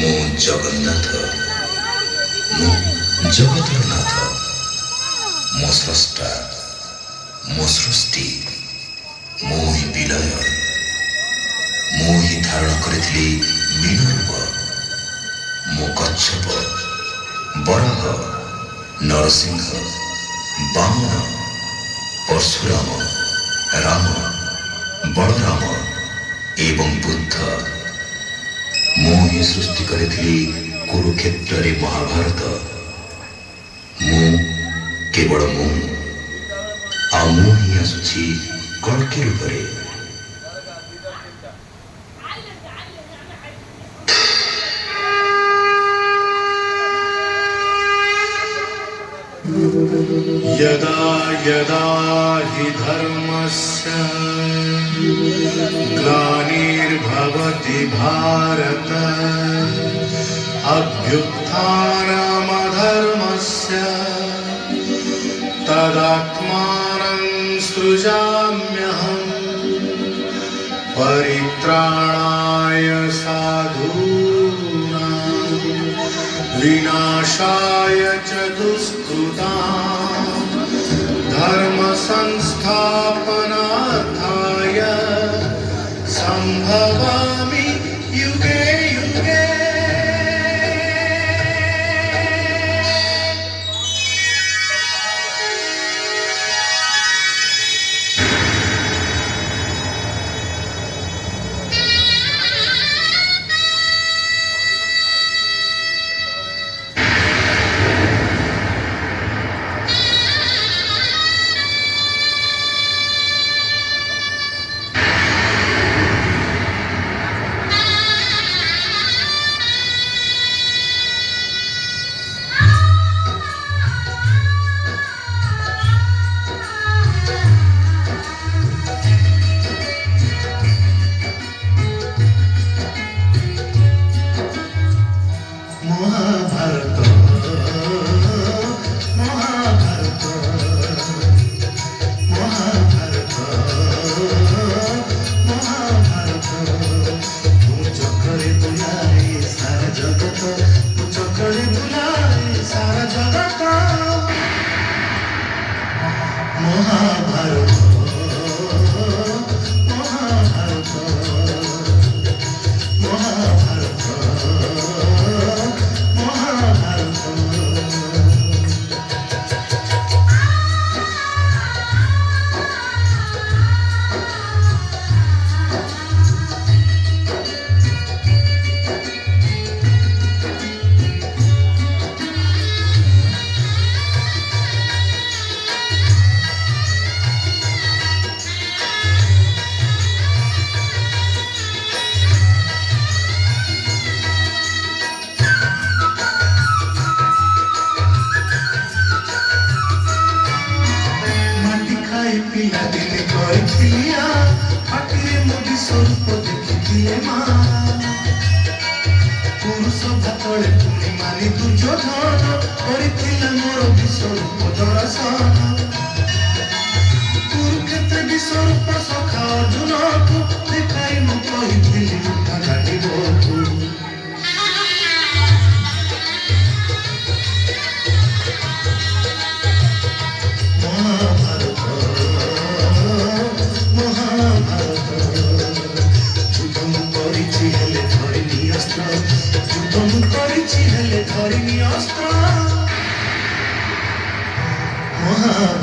ଜଗନ୍ନାଥ, ମୁଁ ଜଗତର ନାଥ, ମୋ ସ୍ରଷ୍ଟା, ମୋ ସୃଷ୍ଟି, ମୁଁ ହିଁ ବିଲୟ, ମୁଁ ହିଁ ଧାରଣ କରିଥିଲି ମୀନ ରୂପ। ମୁଁ କଚ୍ଛପ, ବରାହ, ନରସିଂହ, ବାମନ, ପରଶୁରାମ, ରାମ, ବଳରାମ ଏବଂ ବୁଦ୍ଧ। ମୁଁ ହିଁ ସୃଷ୍ଟି କରିଥିଲି କୁରୁକ୍ଷେତ୍ରରେ ମହାଭାରତ। ମୁଁ କେବଳ ମୁଁ, ଆଉ ମୁଁ ହିଁ ଆସୁଛି କଳ୍କି ରୂପରେ। यदा यदा हि धर्मस्य ग्लानिर्भवति भारत अभ्युत्थानमधर्मस्य तदात्मानं सृजाम्यहम् परित्राणाय साधूनां विनाशाय च दुष्कृतां धर्म संस्थापनार्थाय संभवामि युगे युगे। महाभारत महाभारत महाभारत महाभारत मु चक्रे बुलाए सारा जगत मु चक्रे बुलाए सारा जगत महाभारत महाभारत महाभारत पिला दिने करथिलिया आखिरे मोदी स्वरूप देखिथिले मा पुरुष भातले पुणी मानी दुर्योधन करथिला मोर विश्वरूप दर्शन कुरुक्षेत्र विश्वरूप सखा अर्जुन को देखाई मु कहिथिली उठा गाड़ीबो महाभारत